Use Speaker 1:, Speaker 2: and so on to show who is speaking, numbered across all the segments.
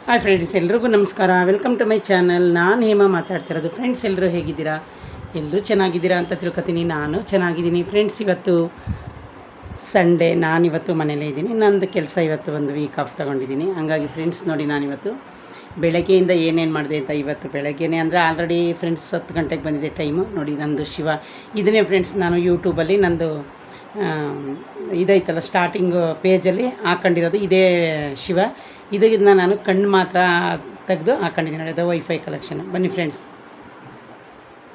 Speaker 1: Hi friends, ಎಲ್ರಿಗೂ ನಮಸ್ಕಾರ. Welcome to my channel. ನಾನು ಹೇಮ ಮಾತಾಡ್ತಿರೋದು. ಫ್ರೆಂಡ್ಸ್, ಎಲ್ಲರೂ ಹೇಗಿದ್ದೀರಾ? ಎಲ್ಲರೂ ಚೆನ್ನಾಗಿದ್ದೀರಾ ಅಂತ ತಿಳ್ಕೊತೀನಿ. ನಾನು ಚೆನ್ನಾಗಿದ್ದೀನಿ ಫ್ರೆಂಡ್ಸ್. ಇವತ್ತು ಸಂಡೇ, ನಾನಿವತ್ತು ಮನೇಲೇ ಇದ್ದೀನಿ. ನಂದು ಕೆಲಸ ಇವತ್ತು ಒಂದು ವೀಕ್ ಆಫ್ ತೊಗೊಂಡಿದ್ದೀನಿ. ಹಂಗಾಗಿ ಫ್ರೆಂಡ್ಸ್ ನೋಡಿ, ನಾನಿವತ್ತು ಬೆಳಗ್ಗೆಯಿಂದ ಏನೇನು ಮಾಡಿದೆ ಅಂತ. ಇವತ್ತು ಬೆಳಗ್ಗೆನೇ ಅಂದರೆ ಆಲ್ರೆಡಿ ಫ್ರೆಂಡ್ಸ್ 10 ಗಂಟೆಗೆ ಬಂದಿದೆ ಟೈಮು. ನೋಡಿ, ನಂದು ಶಿವ ಇದನ್ನೇ ಫ್ರೆಂಡ್ಸ್, ನಾನು ಯೂಟ್ಯೂಬಲ್ಲಿ ನಂದು ಇದೈತಲ್ಲ ಸ್ಟಾರ್ಟಿಂಗು ಪೇಜಲ್ಲಿ ಹಾಕೊಂಡಿರೋದು ಇದೇ ಶಿವ. ಇದನ್ನು ನಾನು ಕಣ್ಣು ಮಾತ್ರ ತೆಗೆದು ಹಾಕೊಂಡಿದ್ದೀನಿ. ಅದು ವೈಫೈ ಕಲೆಕ್ಷನ್. ಬನ್ನಿ ಫ್ರೆಂಡ್ಸ್,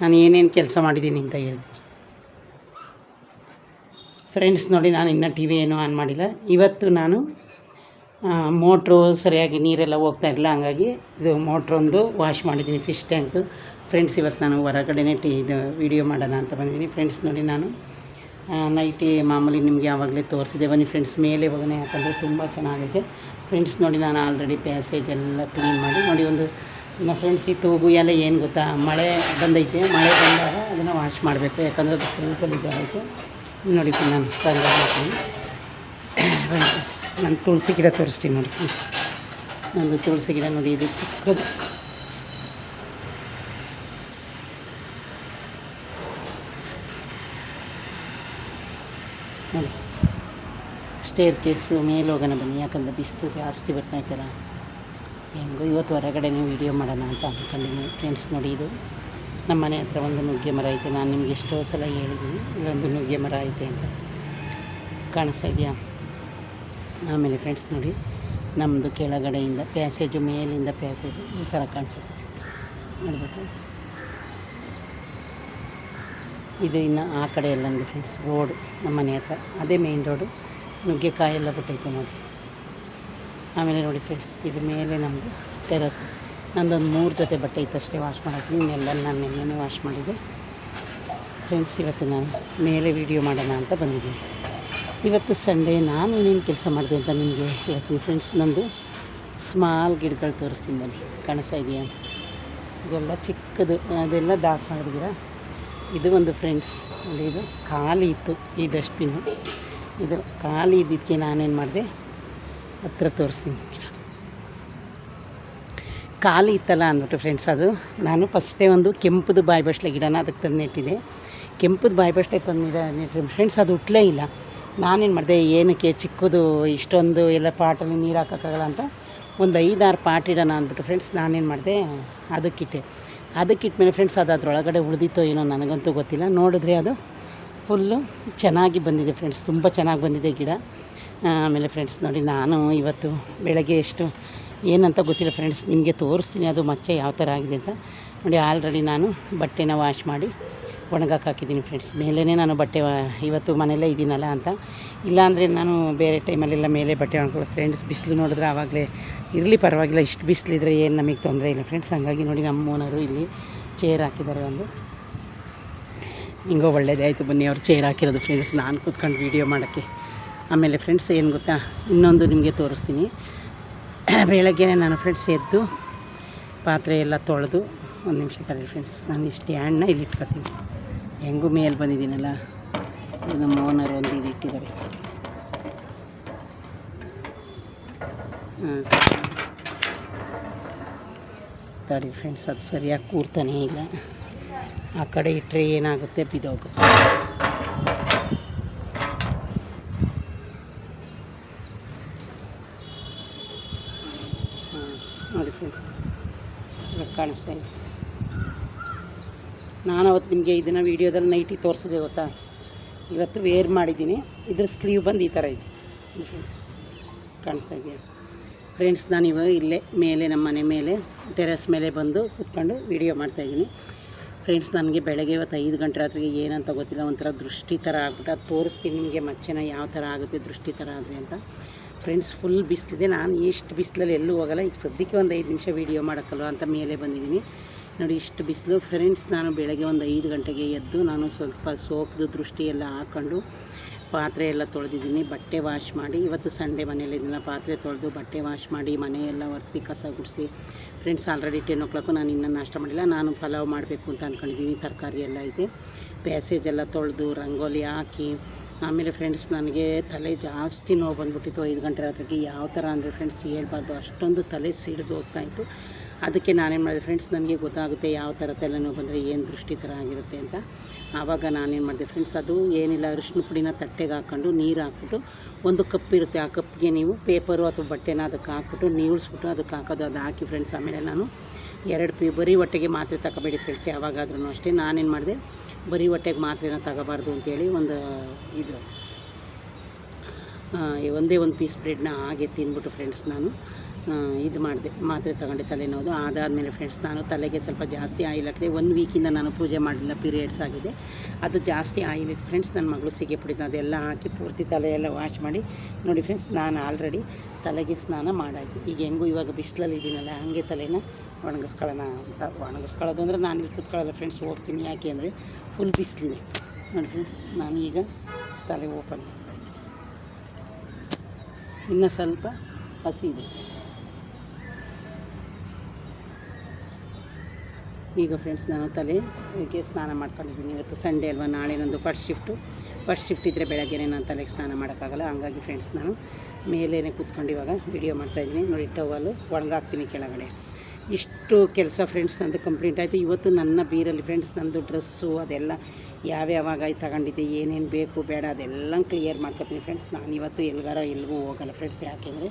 Speaker 1: ನಾನು ಏನೇನು ಕೆಲಸ ಮಾಡಿದ್ದೀನಿ ಅಂತ ಹೇಳ್ತೀನಿ ಫ್ರೆಂಡ್ಸ್. ನೋಡಿ, ನಾನು ಇನ್ನೂ ಟಿ ವಿ ಏನೂ ಆನ್ ಮಾಡಿಲ್ಲ. ಇವತ್ತು ನಾನು ಮೋಟ್ರು ಸರಿಯಾಗಿ ನೀರೆಲ್ಲ ಹೋಗ್ತಾಯಿರಲಿಲ್ಲ, ಹಂಗಾಗಿ ಇದು ಮೋಟ್ರೊಂದು ವಾಶ್ ಮಾಡಿದ್ದೀನಿ, ಫಿಶ್ ಟ್ಯಾಂಕು. ಫ್ರೆಂಡ್ಸ್, ಇವತ್ತು ನಾನು ಹೊರಗಡೆನೇ ಇದು ವೀಡಿಯೋ ಮಾಡೋಣ ಅಂತ ಬಂದಿದ್ದೀನಿ ಫ್ರೆಂಡ್ಸ್. ನೋಡಿ, ನಾನು ನೈಟಿ ಮಾಮೂಲಿ ನಿಮಗೆ ಆವಾಗಲೇ ತೋರಿಸಿದೆ. ಬನ್ನಿ ಫ್ರೆಂಡ್ಸ್, ಮೇಲೆ ಹೋಗೋಣ, ಯಾಕಂದರೆ ತುಂಬ ಚೆನ್ನಾಗಿದೆ ಫ್ರೆಂಡ್ಸ್. ನೋಡಿ, ನಾನು ಆಲ್ರೆಡಿ ಪ್ಯಾಸೇಜ್ ಎಲ್ಲ ಕ್ಲೀನ್ ಮಾಡಿ ನೋಡಿ. ಒಂದು ಇನ್ನು ಫ್ರೆಂಡ್ಸ್, ಈ ತೂಗು ಎಲ್ಲ ಏನು ಗೊತ್ತಾ, ಮಳೆ ಬಂದೈತೆ. ಮಳೆ ಬಂದಾಗ ಅದನ್ನು ವಾಶ್ ಮಾಡಬೇಕು, ಯಾಕಂದರೆ ಅದು ಫುಲ್ ಗಲೀಜು ಆಯಿತು. ನೋಡಿ, ನಾನು ರಂಗ ಹಾಕ್ತೀನಿ. ನಾನು ತುಳಸಿ ಗಿಡ ತೋರಿಸ್ತೀನಿ ನೋಡಿ ಫ್ರೆಂಡ್ಸ್. ನಂದು ತುಳಸಿ ಗಿಡ ನೋಡಿ, ಇದು ಚಿಕ್ಕದು. ನೋಡಿ, ಸ್ಟೇರ್ ಕೇಸು ಮೇಲೆ ಹೋಗೋಣ ಬನ್ನಿ, ಯಾಕಂದರೆ ಬಿಸಿಲು ಜಾಸ್ತಿ ಬರ್ತಾಯಿತ್ತಲ್ಲ. ಹೆಂಗೋ ಇವತ್ತು ಹೊರಗಡೆನೇ ವೀಡಿಯೋ ಮಾಡೋಣ ಅಂತ ಅಂದ್ಕೊಂಡಿದ್ದೀನಿ ಫ್ರೆಂಡ್ಸ್. ನೋಡಿ, ಇದು ನಮ್ಮ ಮನೆ ಹತ್ರ ಒಂದು ನುಗ್ಗೆ ಮರ ಐತೆ. ನಾನು ನಿಮಗೆ ಎಷ್ಟೋ ಸಲ ಹೇಳಿದ್ದೀನಿ, ಇಲ್ಲೊಂದು ನುಗ್ಗೆ ಮರ ಐತೆ ಅಂತ. ಕಾಣಿಸ್ತಾ ಇದೆಯಾ? ಆಮೇಲೆ ಫ್ರೆಂಡ್ಸ್ ನೋಡಿ, ನಮ್ಮದು ಕೆಳಗಡೆಯಿಂದ ಪ್ಯಾಸೇಜು, ಮೇಲಿಂದ ಪ್ಯಾಸೇಜು ಈ ಥರ ಕಾಣಿಸುತ್ತೆ. ನೋಡಿದೆ ಫ್ರೆಂಡ್ಸ್, ಇದು ಇನ್ನು ಆ ಕಡೆ ಎಲ್ಲ ನೋಡಿ ಫ್ರೆಂಡ್ಸ್, ರೋಡು ನಮ್ಮ ಮನೆ ಹತ್ರ, ಅದೇ ಮೇಯ್ನ್ ರೋಡು. ನುಗ್ಗೆಕಾಯಿ ಎಲ್ಲ ಬಿಟ್ಟೈತೆ ನೋಡಿ. ಆಮೇಲೆ ನೋಡಿ ಫ್ರೆಂಡ್ಸ್, ಇದು ಮೇಲೆ ನಮ್ಮದು ಟೆರಸು. ನಂದೊಂದು 3 ಜೊತೆ ಬಟ್ಟೆ ಇತ್ತಷ್ಟೇ ವಾಶ್ ಮಾಡೋಕ್ಕೆ. ಇನ್ನೆಲ್ಲ ನಾನು ನೆನ್ನೆನೇ ವಾಶ್ ಮಾಡಿದ್ದೆ ಫ್ರೆಂಡ್ಸ್. ಇವತ್ತು ನಾನು ಮೇಲೆ ವೀಡಿಯೋ ಮಾಡೋಣ ಅಂತ ಬಂದಿದ್ದೀನಿ. ಇವತ್ತು ಸಂಡೇ. ನಾನು ಏನೇನು ಕೆಲಸ ಮಾಡಿದೆ ಅಂತ ನಿಮಗೆ ಹೇಳ್ತೀನಿ ಫ್ರೆಂಡ್ಸ್. ನಂದು ಸ್ಮಾಲ್ ಗಿಡಗಳು ತೋರಿಸ್ತೀನಿ ಬನ್ನಿ. ಕಾಣಿಸ್ತಾ ಇದೆಯಾ? ಇದೆಲ್ಲ ಚಿಕ್ಕದು, ಅದೆಲ್ಲ ದಾಸವಾಳ ಗಿಡ. ಇದು ಒಂದು ಫ್ರೆಂಡ್ಸ್ ನೋಡಿ, ಇದು ಖಾಲಿ ಇತ್ತು ಈ ಡಸ್ಟ್ಬಿನ್ನು. ಇದು ಖಾಲಿ ಇದ್ದಿದ್ದಕ್ಕೆ ನಾನೇನು ಮಾಡಿದೆ ಹತ್ರ ತೋರಿಸ್ತೀನಿ. ಖಾಲಿ ಇತ್ತಲ್ಲ ಅಂದ್ಬಿಟ್ಟು ಫ್ರೆಂಡ್ಸ್, ಅದು ನಾನು ಫಸ್ಟೇ ಒಂದು ಕೆಂಪುದು ಬಾಯಿ ಬಸ್ಲೆ ಗಿಡನ ಅದಕ್ಕೆ ತಂದು ನೆಟ್ಟಿದೆ. ಕೆಂಪುದು ಬಾಯಿ ಬಸ್ಲೆ ತಂದು ನೆಟ್ಟಿರಿ ಫ್ರೆಂಡ್ಸ್, ಅದು ಹುಟ್ಟಲೇ ಇಲ್ಲ. ನಾನೇನು ಮಾಡಿದೆ, ಏನಕ್ಕೆ ಚಿಕ್ಕದು ಇಷ್ಟೊಂದು ಎಲ್ಲ ಪಾಟಲ್ಲಿ ನೀರು ಹಾಕೋಕ್ಕಾಗಲ್ಲ ಅಂತ ಒಂದು 5-6 ಪಾಟ್ ಇಡೋಣ ಅಂದ್ಬಿಟ್ಟು ಫ್ರೆಂಡ್ಸ್, ನಾನೇನು ಮಾಡಿದೆ ಅದಕ್ಕಿಟ್ಮೇಲೆ ಫ್ರೆಂಡ್ಸ್, ಅದು ಅದರೊಳಗಡೆ ಉಳಿದಿತ್ತೋ ಏನೋ ನನಗಂತೂ ಗೊತ್ತಿಲ್ಲ. ನೋಡಿದ್ರೆ ಅದು ಫುಲ್ಲು ಚೆನ್ನಾಗಿ ಬಂದಿದೆ ಫ್ರೆಂಡ್ಸ್, ತುಂಬ ಚೆನ್ನಾಗಿ ಬಂದಿದೆ ಗಿಡ. ಆಮೇಲೆ ಫ್ರೆಂಡ್ಸ್ ನೋಡಿ, ನಾನು ಇವತ್ತು ಬೆಳಗ್ಗೆ ಎಷ್ಟು ಏನಂತ ಗೊತ್ತಿಲ್ಲ ಫ್ರೆಂಡ್ಸ್, ನಿಮಗೆ ತೋರಿಸ್ತೀನಿ ಅದು ಮಚ್ಚೆ ಯಾವ ಥರ ಆಗಿದೆ ಅಂತ. ನೋಡಿ, ಆಲ್ರೆಡಿ ನಾನು ಬಟ್ಟೆನ ವಾಶ್ ಮಾಡಿ ಒಣಗಕ್ಕೆ ಹಾಕಿದ್ದೀನಿ ಫ್ರೆಂಡ್ಸ್. ಮೇಲೇ ನಾನು ಬಟ್ಟೆ ಇವತ್ತು ಮನೆಯಲ್ಲೇ ಇದ್ದೀನಲ್ಲ ಅಂತ. ಇಲ್ಲಾಂದರೆ ನಾನು ಬೇರೆ ಟೈಮಲ್ಲೆಲ್ಲ ಮೇಲೆ ಬಟ್ಟೆ ಒಣಕೊಳ್ಳೋ ಫ್ರೆಂಡ್ಸ್. ಬಿಸಿಲು ನೋಡಿದ್ರೆ ಆವಾಗಲೇ ಇರಲಿ, ಪರವಾಗಿಲ್ಲ, ಇಷ್ಟು ಬಿಸಿಲಿದ್ರೆ ಏನು ನಮಗೆ ತೊಂದರೆ ಇಲ್ಲ ಫ್ರೆಂಡ್ಸ್. ಹಾಗಾಗಿ ನೋಡಿ, ನಮ್ಮ ಓನರು ಇಲ್ಲಿ ಚೇರ್ ಹಾಕಿದ್ದಾರೆ ಒಂದು. ಹಿಂಗೋ ಒಳ್ಳೆಯದೇ ಆಯಿತು ಬನ್ನಿ, ಅವ್ರು ಚೇರ್ ಹಾಕಿರೋದು ಫ್ರೆಂಡ್ಸ್, ನಾನು ಕೂತ್ಕೊಂಡು ವೀಡಿಯೋ ಮಾಡೋಕ್ಕೆ. ಆಮೇಲೆ ಫ್ರೆಂಡ್ಸ್ ಏನು ಗೊತ್ತಾ, ಇನ್ನೊಂದು ನಿಮಗೆ ತೋರಿಸ್ತೀನಿ. ಬೆಳಗ್ಗೆ ನಾನು ಫ್ರೆಂಡ್ಸ್ ಎದ್ದು ಪಾತ್ರೆ ಎಲ್ಲ ತೊಳೆದು, ಒಂದು ನಿಮಿಷ ತಗೊಳ್ಳಿ ಫ್ರೆಂಡ್ಸ್, ನಾನು ಈ ಸ್ಟ್ಯಾಂಡನ್ನ ಇಲ್ಲಿ ಇಟ್ಕೊತೀನಿ. ಹೆಂಗೂ ಮೇಲೆ ಬಂದಿದ್ದೀನಲ್ಲ, ಇದು ನಮ್ಮ ಓನರ್ ಒಂದು ಇದು ಇಟ್ಟಿದ್ದಾರೆ. ತಡಿ ಫ್ರೆಂಡ್ಸ್, ಅದು ಸರಿಯಾಗಿ ಕೂರ್ತಾನೇ ಇಲ್ಲ. ಆ ಕಡೆ ಇಟ್ಟರೆ ಏನಾಗುತ್ತೆ, ಬಿದ್ದೋಗುತ್ತೆ. ನೋಡಿ ಫ್ರೆಂಡ್ಸ್, ಇವಾಗ ಕಾಣಿಸ್ತಾ ಇದೆ. ನಾನು ಅವತ್ತು ನಿಮಗೆ ಇದನ್ನು ವೀಡಿಯೋದಲ್ಲಿ ನೈಟಿ ತೋರಿಸಿದೆ ಗೊತ್ತಾ. ಇವತ್ತು ವೇರ್ ಮಾಡಿದ್ದೀನಿ. ಇದ್ರ ಸ್ಲೀವ್ ಬಂದು ಈ ಥರ ಇದೆ ಫ್ರೆಂಡ್ಸ್, ಕಾಣಿಸ್ತಾ ಇದೆಯಾ ಫ್ರೆಂಡ್ಸ್. ನಾನಿವಾಗ ಇಲ್ಲೇ ಮೇಲೆ ನಮ್ಮ ಮನೆ ಮೇಲೆ ಟೆರೆಸ್ ಮೇಲೆ ಬಂದು ಕೂತ್ಕೊಂಡು ವೀಡಿಯೋ ಮಾಡ್ತಾಯಿದ್ದೀನಿ ಫ್ರೆಂಡ್ಸ್. ನನಗೆ ಬೆಳಗ್ಗೆ ಇವತ್ತು 5 ಗಂಟೆ ರಾತ್ರಿಗೆ ಏನಂತ ಗೊತ್ತಿಲ್ಲ, ಒಂಥರ ದೃಷ್ಟಿ ಥರ ಆಗ್ಬಿಟ್ಟು. ಅದು ತೋರಿಸ್ತೀನಿ ನಿಮಗೆ ಮಚ್ಚೆನ ಯಾವ ಥರ ಆಗುತ್ತೆ ದೃಷ್ಟಿ ಥರ ಆದರೆ ಅಂತ ಫ್ರೆಂಡ್ಸ್. ಫುಲ್ ಬಿಸಿಲಿದೆ. ನಾನು ಇಷ್ಟು ಬಿಸಿಲಲ್ಲಿ ಎಲ್ಲೂ ಹೋಗಲ್ಲ. ಈಗ ಸದ್ಯಕ್ಕೆ ಒಂದು 5 ನಿಮಿಷ ವೀಡಿಯೋ ಮಾಡೋಕ್ಕಲ್ವ ಅಂತ ಮೇಲೆ ಬಂದಿದ್ದೀನಿ ನೋಡಿ. ಇಷ್ಟು ಬಿಸಿಲು ಫ್ರೆಂಡ್ಸ್. ನಾನು ಬೆಳಗ್ಗೆ ಒಂದು 5 ಗಂಟೆಗೆ ಎದ್ದು ನಾನು ಸ್ವಲ್ಪ ಸೋಪ್ದು ದೃಷ್ಟಿ ಎಲ್ಲ ಹಾಕ್ಕೊಂಡು ಪಾತ್ರೆ ಎಲ್ಲ ತೊಳೆದಿದ್ದೀನಿ, ಬಟ್ಟೆ ವಾಶ್ ಮಾಡಿ. ಇವತ್ತು ಸಂಡೇ ಮನೇಲಿದ್ದೀನ, ಪಾತ್ರೆ ತೊಳೆದು ಬಟ್ಟೆ ವಾಶ್ ಮಾಡಿ ಮನೆಯೆಲ್ಲ ಒರೆಸಿ ಕಸ ಗುಡಿಸಿ ಫ್ರೆಂಡ್ಸ್. Already 10 o'clock. ನಾನು ಇನ್ನೂ ನಾಷ್ಟ ಮಾಡಿಲ್ಲ. ನಾನು ಪಲಾವ್ ಮಾಡಬೇಕು ಅಂತ ಅಂದ್ಕೊಂಡಿದ್ದೀನಿ. ತರಕಾರಿ ಎಲ್ಲ ಐತೆ. ಪ್ಯಾಸೇಜ್ ಎಲ್ಲ ತೊಳೆದು ರಂಗೋಲಿ ಹಾಕಿ ಆಮೇಲೆ ಫ್ರೆಂಡ್ಸ್ ನನಗೆ ತಲೆ ಜಾಸ್ತಿ ನೋವು ಬಂದುಬಿಟ್ಟಿತ್ತು 5 ಗಂಟೆ ರಾತ್ರಿಗೆ. ಯಾವ ಥರ ಅಂದರೆ ಫ್ರೆಂಡ್ಸ್ ಹೇಳ್ಬಾರ್ದು, ಅಷ್ಟೊಂದು ತಲೆ ಸಿಡಿದು ಹೋಗ್ತಾಯಿತ್ತು. ಅದಕ್ಕೆ ನಾನೇನು ಮಾಡಿದೆ ಫ್ರೆಂಡ್ಸ್, ನನಗೆ ಗೊತ್ತಾಗುತ್ತೆ ಯಾವ ಥರ ತಲೆನೋವು ಬಂದರೆ ಏನು ದೃಷ್ಟಿ ಥರ ಆಗಿರುತ್ತೆ ಅಂತ. ಆವಾಗ ನಾನೇನು ಮಾಡಿದೆ ಫ್ರೆಂಡ್ಸ್, ಅದು ಏನಿಲ್ಲ, ಅರಿಶಿನ ಪುಡಿನ ತಟ್ಟೆಗೆ ಹಾಕ್ಕೊಂಡು ನೀರು ಹಾಕ್ಬಿಟ್ಟು, ಒಂದು ಕಪ್ ಇರುತ್ತೆ, ಆ ಕಪ್ಗೆ ನೀವು ಪೇಪರು ಅಥವಾ ಬಟ್ಟೆನ ಅದಕ್ಕೆ ಹಾಕ್ಬಿಟ್ಟು ನೀಳಿಸ್ಬಿಟ್ಟು ಅದಕ್ಕೆ ಹಾಕೋದು. ಅದು ಹಾಕಿ ಫ್ರೆಂಡ್ಸ್, ಆಮೇಲೆ ನಾನು 2 ಬರೀ ಹೊಟ್ಟೆಗೆ ಮಾತ್ರೆ ತಗೋಬೇಡಿ ಫ್ರೆಂಡ್ಸ್, ಯಾವಾಗಾದ್ರೂ ಅಷ್ಟೇ. ನಾನೇನು ಮಾಡಿದೆ, ಬರೀ ಹೊಟ್ಟೆಗೆ ಮಾತ್ರೆನ ತಗೋಬಾರ್ದು ಅಂತೇಳಿ ಒಂದೇ ಒಂದು ಪೀಸ್ ಬ್ರೆಡ್ನ ಹಾಗೆ ತಿಂದ್ಬಿಟ್ಟು ಫ್ರೆಂಡ್ಸ್ ನಾನು ಇದು ಮಾಡಿದೆ, ಮಾತ್ರೆ ತಗೊಂಡೆ ತಲೆನೋವು. ಅದಾದಮೇಲೆ ಫ್ರೆಂಡ್ಸ್, ನಾನು ತಲೆಗೆ ಸ್ವಲ್ಪ ಜಾಸ್ತಿ ಆಯಿಲ್ ಹಾಕಿದೆ. 1 ವೀಕಿಂದ ನಾನು ಪೂಜೆ ಮಾಡಲಿಲ್ಲ, ಪೀರಿಯಡ್ಸ್ ಆಗಿದೆ, ಅದು ಜಾಸ್ತಿ ಆಯಿಲ್ ಇತ್ತು ಫ್ರೆಂಡ್ಸ್. ನನ್ನ ಮಗಳು ಸಿಗೆ ಪುಡಿದ ಅದೆಲ್ಲ ಹಾಕಿ ಪೂರ್ತಿ ತಲೆಯೆಲ್ಲ ವಾಶ್ ಮಾಡಿ ನೋಡಿ ಫ್ರೆಂಡ್ಸ್, ನಾನು ಆಲ್ರೆಡಿ ತಲೆಗೆ ಸ್ನಾನ ಮಾಡಾಯಿತು. ಈಗ ಹೆಂಗೂ ಇವಾಗ ಬಿಸಿಲಲ್ಲಿ ಇದ್ದೀನಲ್ಲ, ಹಾಗೆ ತಲೆನ ಒಣಗಿಸ್ಕೊಳ್ಳೋಣ ಅಂತ. ಒಣಗಿಸ್ಕೊಳ್ಳೋದು ಅಂದರೆ ನಾನು ಇಲ್ಲಿ ಕೂತ್ಕೊಳ್ಳಲ್ಲ ಫ್ರೆಂಡ್ಸ್, ಹೋಗ್ತೀನಿ. ಯಾಕೆ ಅಂದರೆ ಫುಲ್ ಬಿಸಿಲಿದೆ ನೋಡಿ ಫ್ರೆಂಡ್ಸ್. ನಾನು ಈಗ ತಲೆ ಓಪನ್ ಮಾಡ್ತಾಯಿದ್ದೀನಿ, ಇನ್ನೂ ಸ್ವಲ್ಪ ಹಸಿ ಇದೆ. ಈಗ ಫ್ರೆಂಡ್ಸ್, ನಾನು ತಲೆಗೆ ಸ್ನಾನ ಮಾಡ್ಕೊಂಡಿದ್ದೀನಿ. ಇವತ್ತು ಸಂಡೇ ಅಲ್ವಾ, ನಾಳೆ ನಂದು ಫಸ್ಟ್ ಶಿಫ್ಟ್ ಇದ್ದರೆ ಬೆಳಗ್ಗೆನೇ ನಾನು ತಲೆಗೆ ಸ್ನಾನ ಮಾಡೋಕ್ಕಾಗಲ್ಲ. ಹಂಗಾಗಿ ಫ್ರೆಂಡ್ಸ್, ನಾನು ಮೇಲೇ ಕೂತ್ಕೊಂಡು ಇವಾಗ ವೀಡಿಯೋ ಮಾಡ್ತಾಯಿದ್ದೀನಿ ನೋಡಿ. ಟವಲು ಒಣಗಾಕ್ತೀನಿ ಕೆಳಗಡೆ. ಇಷ್ಟು ಕೆಲಸ ಫ್ರೆಂಡ್ಸ್ ನಂದು ಕಂಪ್ಲೀಟ್ ಆಯಿತು. ಇವತ್ತು ನನ್ನ ಬೀರಲ್ಲಿ ಫ್ರೆಂಡ್ಸ್ ನಂದು ಡ್ರೆಸ್ಸು ಅದೆಲ್ಲ ಯಾವ್ಯಾವಾಗ ತಗೊಂಡಿದ್ದೆ, ಏನೇನು ಬೇಕು ಬೇಡ ಅದೆಲ್ಲ ಕ್ಲಿಯರ್ ಮಾಡ್ಕೊತೀನಿ ಫ್ರೆಂಡ್ಸ್. ನಾನು ಇವತ್ತು ಎಲ್ಲಿಗೂ ಹೋಗಲ್ಲ ಫ್ರೆಂಡ್ಸ್. ಯಾಕೆಂದರೆ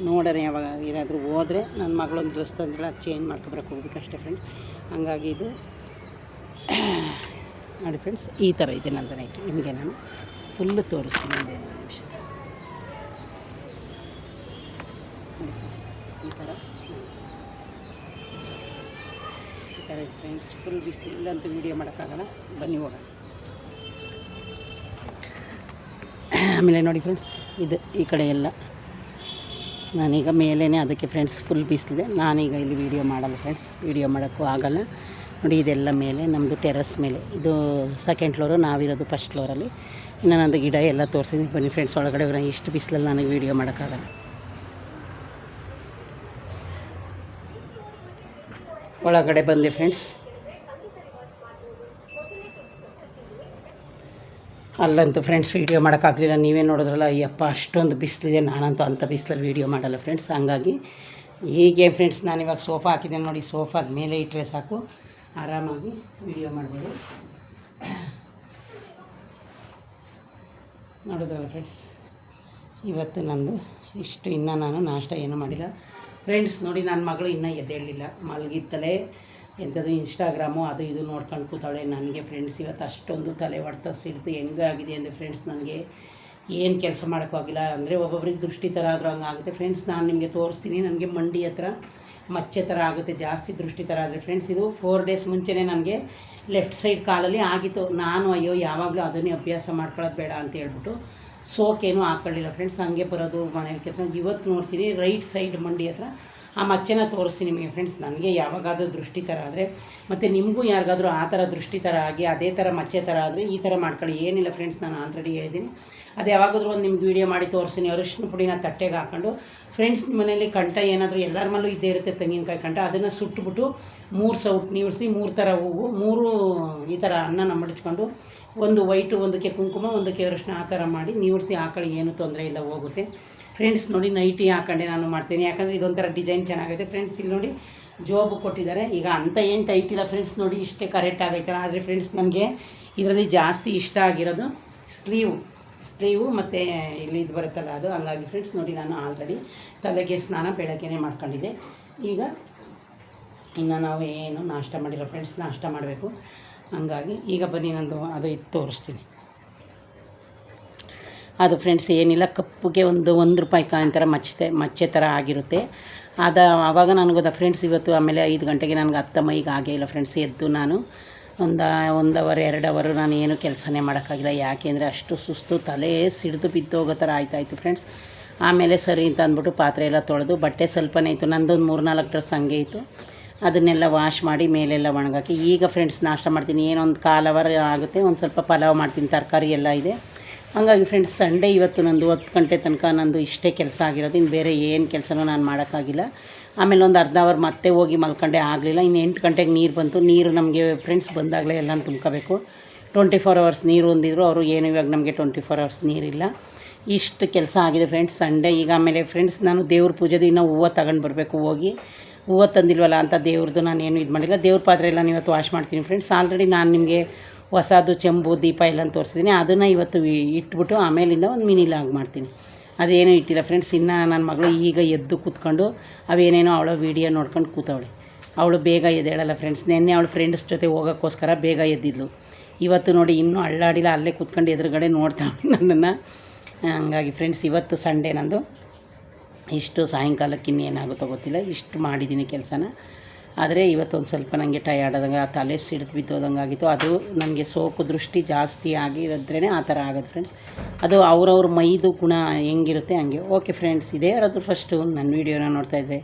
Speaker 1: ನೋಡೋಣ, ಯಾವಾಗ ಏನಾದರೂ ಹೋದರೆ ನನ್ನ ಮಗಳೊಂದು ಡ್ರೆಸ್ ತಂದಿಲ್ಲ, ಅದು ಚೇಂಜ್ ಮಾಡ್ಕೊಬರಕ್ಕೆ ಹೋಗ್ಬೇಕಷ್ಟೇ ಫ್ರೆಂಡ್ಸ್. ಹಂಗಾಗಿ ಇದು ನೋಡಿ ಫ್ರೆಂಡ್ಸ್, ಈ ಥರ ಇದೆ ನಂದು ನೈಟ್. ನಿಮಗೆ ನಾನು ಫುಲ್ಲು ತೋರಿಸ್ತೀನಿ ಒಂದೇ ನಿಮಿಷ ನೋಡಿ ಫ್ರೆಂಡ್ಸ್. ಈ ಥರ ಫ್ರೆಂಡ್ಸ್, ಫುಲ್ ಬಿಸಿಲು ಇಲ್ಲಂತೂ ವೀಡಿಯೋ ಮಾಡೋಕ್ಕಾಗಲ್ಲ. ಬನ್ನಿ ಹೋಗೋಣ. ಆಮೇಲೆ ನೋಡಿ ಫ್ರೆಂಡ್ಸ್, ಇದು ಈ ಕಡೆ ಎಲ್ಲ ನಾನೀಗ ಮೇಲೇ, ಅದಕ್ಕೆ ಫ್ರೆಂಡ್ಸ್ ಫುಲ್ ಬಿಸಿಲಿದೆ. ನಾನೀಗ ಇಲ್ಲಿ ವೀಡಿಯೋ ಮಾಡಲ್ಲ ಫ್ರೆಂಡ್ಸ್, ವೀಡಿಯೋ ಮಾಡೋಕ್ಕೂ ಆಗಲ್ಲ ನೋಡಿ. ಇದೆಲ್ಲ ಮೇಲೆ ನಮ್ಮದು ಟೆರಸ್ ಮೇಲೆ, ಇದು 2nd ಫ್ಲೋರು, ನಾವಿರೋದು 1st ಫ್ಲೋರಲ್ಲಿ. ಇನ್ನು ನಂದು ಗಿಡ ಎಲ್ಲ ತೋರಿಸಿದ್ದೀನಿ. ಬನ್ನಿ ಫ್ರೆಂಡ್ಸ್, ಒಳಗಡೆ ಹೋಗೋಣ. ಇಷ್ಟು ಬಿಸಿಲಲ್ಲಿ ನನಗೆ ವೀಡಿಯೋ ಮಾಡೋಕ್ಕಾಗಲ್ಲ. ಒಳಗಡೆ ಬಂದೆ ಫ್ರೆಂಡ್ಸ್. ಅಲ್ಲಂತೂ ಫ್ರೆಂಡ್ಸ್ ವೀಡಿಯೋ ಮಾಡೋಕ್ಕಾಗಲಿಲ್ಲ, ನೀವೇ ನೋಡಿದ್ರಲ್ಲ. ಅಯ್ಯಪ್ಪ, ಅಷ್ಟೊಂದು ಬಿಸಿಲಿದೆ. ನಾನಂತೂ ಅಂಥ ಬಿಸಿಲಲ್ಲಿ ವೀಡಿಯೋ ಮಾಡಲ್ಲ ಫ್ರೆಂಡ್ಸ್. ಹಂಗಾಗಿ ಹೀಗೆ ಫ್ರೆಂಡ್ಸ್, ನಾನಿವಾಗ ಸೋಫಾ ಹಾಕಿದ್ದೇನೆ ನೋಡಿ. ಸೋಫಾದ ಮೇಲೆ ಇಟ್ಟರೆ ಸಾಕು, ಆರಾಮಾಗಿ ವೀಡಿಯೋ ಮಾಡ್ಬೋದು. ನೋಡಿದ್ರಲ್ಲ ಫ್ರೆಂಡ್ಸ್, ಇವತ್ತು ನಂದು ಇಷ್ಟು. ಇನ್ನೂ ನಾನು ನಾಷ್ಟ ಏನೂ ಮಾಡಿಲ್ಲ ಫ್ರೆಂಡ್ಸ್. ನೋಡಿ, ನನ್ನ ಮಗಳು ಇನ್ನೂ ಎದ್ದೇಳಲಿಲ್ಲ, ಮಲಗಿತ್ತಲೇ ಎಂಥದ್ದು ಇನ್ಸ್ಟಾಗ್ರಾಮು ಅದು ಇದು ನೋಡ್ಕೊಂಡು ಕೂತಾಳೆ. ನನಗೆ ಫ್ರೆಂಡ್ಸ್ ಇವತ್ತು ಅಷ್ಟೊಂದು ತಲೆ ಹೊಡ್ತ ಸಿಡ್ತು. ಹೆಂಗಾಗಿದೆ ಅಂದರೆ ಫ್ರೆಂಡ್ಸ್, ನನಗೆ ಏನು ಕೆಲಸ ಮಾಡೋಕ್ಕಾಗಿಲ್ಲ. ಅಂದರೆ ಒಬ್ಬೊಬ್ರಿಗೆ ದೃಷ್ಟಿ ಥರ ಆದರೂ ಹಂಗಾಗುತ್ತೆ ಫ್ರೆಂಡ್ಸ್. ನಾನು ನಿಮಗೆ ತೋರಿಸ್ತೀನಿ. ನನಗೆ ಮಂಡಿ ಹತ್ರ ಮಚ್ಚೆ ಥರ ಆಗುತ್ತೆ, ಜಾಸ್ತಿ ದೃಷ್ಟಿ ಥರ ಆದರೆ ಫ್ರೆಂಡ್ಸ್. ಇದು 4 ಡೇಸ್ ಮುಂಚೆನೇ ನನಗೆ ಲೆಫ್ಟ್ ಸೈಡ್ ಕಾಲಲ್ಲಿ ಆಗಿತ್ತು. ನಾನು ಅಯ್ಯೋ ಯಾವಾಗಲೂ ಅದನ್ನೇ ಅಭ್ಯಾಸ ಮಾಡ್ಕೊಳ್ಳೋದು ಬೇಡ ಅಂತ ಹೇಳ್ಬಿಟ್ಟು ಸೋಕೇನೂ ಹಾಕ್ಕೊಳ್ಳಿಲ್ಲ ಫ್ರೆಂಡ್ಸ್. ಹಂಗೆ ಬರೋದು ಮನೇಲಿ ಕೆಲಸ. ಇವತ್ತು ನೋಡ್ತೀನಿ ರೈಟ್ ಸೈಡ್ ಮಂಡಿ ಹತ್ರ ಆ ಮಚ್ಚೆನ ತೋರಿಸ್ತೀನಿ ನಿಮಗೆ ಫ್ರೆಂಡ್ಸ್. ನನಗೆ ಯಾವಾಗಾದರೂ ದೃಷ್ಟಿ ಥರ ಆದರೆ, ಮತ್ತು ನಿಮಗೂ ಯಾರಿಗಾದರೂ ಆ ಥರ ದೃಷ್ಟಿ ಥರ ಆಗಿ ಅದೇ ಥರ ಮಚ್ಚೆ ಥರ ಆದರೆ ಈ ಥರ ಮಾಡ್ಕೊಳ್ಳಿ. ಏನಿಲ್ಲ ಫ್ರೆಂಡ್ಸ್, ನಾನು ಆಲ್ರೆಡಿ ಹೇಳಿದ್ದೀನಿ. ಅದು ಯಾವಾಗಾದರೂ ಒಂದು ನಿಮ್ಗೆ ವೀಡಿಯೋ ಮಾಡಿ ತೋರಿಸ್ತೀನಿ. ಅರಿಶಿನ ಪುಡಿನ ತಟ್ಟೆಗೆ ಹಾಕ್ಕೊಂಡು ಫ್ರೆಂಡ್ಸ್, ನಿಮ್ಮ ಮನೇಲಿ ಕಂಠ ಏನಾದರೂ ಎಲ್ಲರ ಮನೇಲೂ ಇದ್ದೇ ಇರುತ್ತೆ, ತೆಂಗಿನಕಾಯಿ ಕಂಠ. ಅದನ್ನು ಸುಟ್ಟುಬಿಟ್ಟು 3 ಸೌಟ್ ನೀವಿಸಿ, 3 ಥರ ಹೂವು, 3 ಈ ಥರ ಅನ್ನನ ಮಡಚ್ಕೊಂಡು, ಒಂದು ವೈಟು, ಒಂದಕ್ಕೆ ಕುಂಕುಮ, ಒಂದಕ್ಕೆ ಅರಿಶಿನ, ಆ ಥರ ಮಾಡಿ ನೀವಿಸಿ ಹಾಕೊಳ್ಳಿ. ಏನೂ ತೊಂದರೆ ಇಲ್ಲ, ಹೋಗುತ್ತೆ ಫ್ರೆಂಡ್ಸ್. ನೋಡಿ, ನೈಟಿ ಹಾಕೊಂಡೆ ನಾನು ಮಾಡ್ತೀನಿ, ಯಾಕಂದರೆ ಇದೊಂಥರ ಡಿಸೈನ್ ಚೆನ್ನಾಗಿದೆ ಫ್ರೆಂಡ್ಸ್. ಇಲ್ಲಿ ನೋಡಿ ಜೋಬು ಕೊಟ್ಟಿದ್ದಾರೆ. ಈಗ ಅಂಥ ಏನು ಟೈಟ್ ಇಲ್ಲ ಫ್ರೆಂಡ್ಸ್, ನೋಡಿ ಇಷ್ಟೇ ಕರೆಕ್ಟ್ ಆಗೈತಲ್ಲ. ಆದರೆ ಫ್ರೆಂಡ್ಸ್, ನನಗೆ ಇದರಲ್ಲಿ ಜಾಸ್ತಿ ಇಷ್ಟ ಆಗಿರೋದು ಸ್ಲೀವು ಮತ್ತು ಇಲ್ಲಿ ಇದು ಬರುತ್ತಲ್ಲ ಅದು. ಹಂಗಾಗಿ ಫ್ರೆಂಡ್ಸ್ ನೋಡಿ, ನಾನು ಆಲ್ರೆಡಿ ತಲೆಗೆ ಸ್ನಾನ ಬೆಳಗ್ಗೆನೇ ಮಾಡ್ಕೊಂಡಿದ್ದೆ. ಈಗ ಇನ್ನು ನಾವು ಏನು ನಾಷ್ಟ ಮಾಡಿಲ್ಲ ಫ್ರೆಂಡ್ಸ್, ನಾಷ್ಟ ಮಾಡಬೇಕು. ಹಂಗಾಗಿ ಈಗ ಬನ್ನಿ, ನಂದು ಅದು ಇದು ತೋರಿಸ್ತೀನಿ. ಅದು ಫ್ರೆಂಡ್ಸ್ ಏನಿಲ್ಲ, ಕಪ್ಪುಗೆ ಒಂದು ರೂಪಾಯಿ ಕಾಯಿನ್ ಥರ ಮಚ್ಚೆ ಥರ ಆಗಿರುತ್ತೆ. ಆವಾಗ ನನಗೋದ ಫ್ರೆಂಡ್ಸ್. ಇವತ್ತು ಆಮೇಲೆ 5 ಗಂಟೆಗೆ ನನಗೆ ಅತ್ತ ಮೈಗೆ ಆಗೇ ಇಲ್ಲ ಫ್ರೆಂಡ್ಸ್. ಎದ್ದು ನಾನು 1 ಅವರ್ 2 ಅವರು ನಾನು ಏನು ಕೆಲಸನೇ ಮಾಡೋಕ್ಕಾಗಿಲ್ಲ. ಯಾಕೆಂದರೆ ಅಷ್ಟು ಸುಸ್ತು, ತಲೆ ಸಿಡಿದು ಬಿದ್ದೋಗೋ ಥರ ಆಯ್ತಾಯಿತ್ತು ಫ್ರೆಂಡ್ಸ್. ಆಮೇಲೆ ಸರಿ ಅಂತ ಅಂದ್ಬಿಟ್ಟು ಪಾತ್ರೆ ಎಲ್ಲ ತೊಳೆದು, ಬಟ್ಟೆ ಸ್ವಲ್ಪನೇ ಇತ್ತು, ನಂದೊಂದು 3-4 ಡ್ರೆಸ್ ಹಂಗೆ ಇತ್ತು, ಅದನ್ನೆಲ್ಲ ವಾಶ್ ಮಾಡಿ ಮೇಲೆಲ್ಲ ಒಣಗಾಕಿ ಈಗ ಫ್ರೆಂಡ್ಸ್ ನಾಷ್ಟ ಮಾಡ್ತೀನಿ. ಏನೊಂದು 1/4 ಅವರ್ ಆಗುತ್ತೆ. ಒಂದು ಸ್ವಲ್ಪ ಪಲಾವ್ ಮಾಡ್ತೀನಿ, ತರಕಾರಿ ಎಲ್ಲ ಇದೆ. ಹಂಗಾಗಿ ಫ್ರೆಂಡ್ಸ್, ಸಂಡೇ ಇವತ್ತು ನಂದು 10 ಗಂಟೆ ತನಕ ನಂದು ಇಷ್ಟೇ ಕೆಲಸ ಆಗಿರೋದು. ಇನ್ನು ಬೇರೆ ಏನು ಕೆಲಸನೂ ನಾನು ಮಾಡೋಕ್ಕಾಗಿಲ್ಲ. ಆಮೇಲೆ ಒಂದು ಅರ್ಧ ಅವರ್ ಮತ್ತೆ ಹೋಗಿ ಮಲ್ಕೊಂಡೆ, ಆಗಲಿಲ್ಲ. ಇನ್ನು 8 ಗಂಟೆಗೆ ನೀರು ಬಂತು. ನೀರು ನಮಗೆ ಫ್ರೆಂಡ್ಸ್ ಬಂದಾಗಲೇ ಎಲ್ಲ ತುಂಬ್ಕೋಬೇಕು. 24 ಅವರ್ಸ್ ನೀರು ಹೊಂದಿದ್ರು ಅವರು ಏನು ಇವಾಗ ನಮಗೆ 24 ಅವರ್ಸ್ ನೀರಿಲ್ಲ. ಇಷ್ಟು ಕೆಲಸ ಆಗಿದೆ ಫ್ರೆಂಡ್ಸ್ ಸಂಡೇ. ಈಗ ಆಮೇಲೆ ಫ್ರೆಂಡ್ಸ್ ನಾನು ದೇವ್ರ ಪೂಜೆದು ಇನ್ನೂ ಹೂವು ತಗೊಂಡು ಬರಬೇಕು. ಹೋಗಿ ಹೂವು ತಂದಿಲ್ವಲ್ಲ ಅಂತ ದೇವ್ರದ್ದು ನಾನು ಏನು ಇದು ಮಾಡಿಲ್ಲ. ದೇವ್ರ ಪಾತ್ರೆ ಎಲ್ಲ ಇವತ್ತು ವಾಶ್ ಮಾಡ್ತೀನಿ ಫ್ರೆಂಡ್ಸ್. ಆಲ್ರೆಡಿ ನಾನು ನಿಮಗೆ ಹೊಸದು ಚೆಂಬು ದೀಪ ಎಲ್ಲ ತೋರಿಸಿದ್ದೀನಿ. ಅದನ್ನು ಇವತ್ತು ಇಟ್ಬಿಟ್ಟು ಆಮೇಲಿಂದ ಒಂದು ಮಿನಿ ಲಾಗ್ ಮಾಡ್ತೀನಿ. ಅದೇನೂ ಇಟ್ಟಿಲ್ಲ ಫ್ರೆಂಡ್ಸ್. ಇನ್ನು ನನ್ನ ಮಗಳು ಈಗ ಎದ್ದು ಕೂತ್ಕೊಂಡು ಅವೇನೇನೋ ಅವಳ ವೀಡಿಯೋ ನೋಡ್ಕೊಂಡು ಕೂತವಳೆ. ಅವಳು ಬೇಗ ಎದ್ದೇಳಲ್ಲ ಫ್ರೆಂಡ್ಸ್. ನಿನ್ನೆ ಅವಳು ಫ್ರೆಂಡ್ಸ್ ಜೊತೆ ಹೋಗೋಕ್ಕೋಸ್ಕರ ಬೇಗ ಎದ್ದಿದ್ಲು. ಇವತ್ತು ನೋಡಿ ಇನ್ನೂ ಅಳ್ಳಾಡಿಲ್ಲ, ಅಲ್ಲೇ ಕೂತ್ಕೊಂಡು ಎದುರುಗಡೆ ನೋಡ್ತಾವೆ ನನ್ನನ್ನು. ಹಂಗಾಗಿ ಫ್ರೆಂಡ್ಸ್ ಇವತ್ತು ಸಂಡೇ ನಂದು. ಇಷ್ಟು ಸಾಯಂಕಾಲಕ್ಕೆ ಇನ್ನೇನಾಗುತ್ತೋ ಗೊತ್ತಿಲ್ಲ, ಇಷ್ಟು ಮಾಡಿದ್ದೀನಿ ಕೆಲಸನ. ಆದರೆ ಇವತ್ತೊಂದು ಸ್ವಲ್ಪ ನನಗೆ ಟಯರ್ಡ್ ಆದಂಗೆ, ತಲೆ ಸಿಡಿದು ಬಿದ್ದೋದಂಗೆ ಆಗಿತ್ತು. ಅದು ನನಗೆ ಸೋಕು ದೃಷ್ಟಿ ಜಾಸ್ತಿ ಆಗಿರೋದ್ರೇ ಆ ಥರ ಆಗೋದು ಫ್ರೆಂಡ್ಸ್. ಅದು ಅವ್ರವ್ರ ಮೈದು ಗುಣ ಹೆಂಗಿರುತ್ತೆ ಹಂಗೆ. ಓಕೆ ಫ್ರೆಂಡ್ಸ್, ಇದೇ ಯಾರಾದರೂ ಫಸ್ಟು ನನ್ನ ವೀಡಿಯೋನ ನೋಡ್ತಾಯಿದ್ರೆ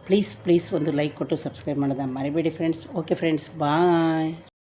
Speaker 1: ಪ್ಲೀಸ್ ಒಂದು ಲೈಕ್ ಕೊಟ್ಟು ಸಬ್ಸ್ಕ್ರೈಬ್ ಮಾಡೋದನ್ನ ಮರಿಬೇಡಿ ಫ್ರೆಂಡ್ಸ್. ಓಕೆ ಫ್ರೆಂಡ್ಸ್, ಬಾಯ್.